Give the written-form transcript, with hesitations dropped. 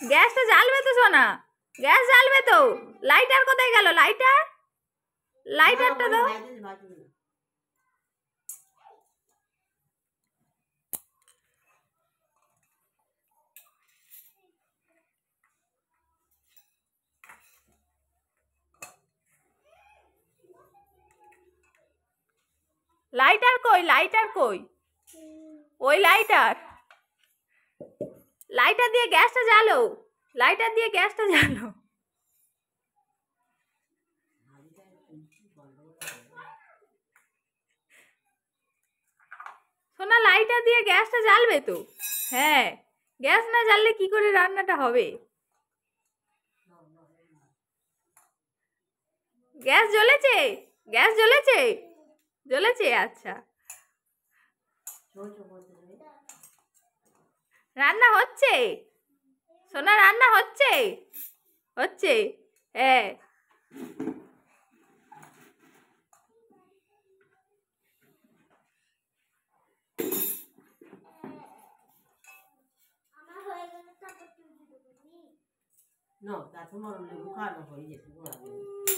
গ্যাসটা জ্বালবে তো সোনা, গ্যাস জ্বালবে তো। লাইটার কোথায় গেল? লাইটার, লাইটারটা দাও। লাইটার কই? লাইটার কই? ওই লাইটার, লাইটার দিয়ে গ্যাসটা জ্বালো, লাইটার দিয়ে গ্যাসটা জ্বালো। সোনা লাইটার দিয়ে গ্যাসটা জ্বালবে তো। হ্যাঁ, গ্যাস না জ্বাললে কি করে রান্নাটা হবে? গ্যাস জ্বলেছে, গ্যাস জ্বলেছে, জ্বলেছে। আচ্ছা, রান্না হচ্ছে সোনা, রান্না হচ্ছে, হচ্ছে। হ্যাঁ, No, that's more of the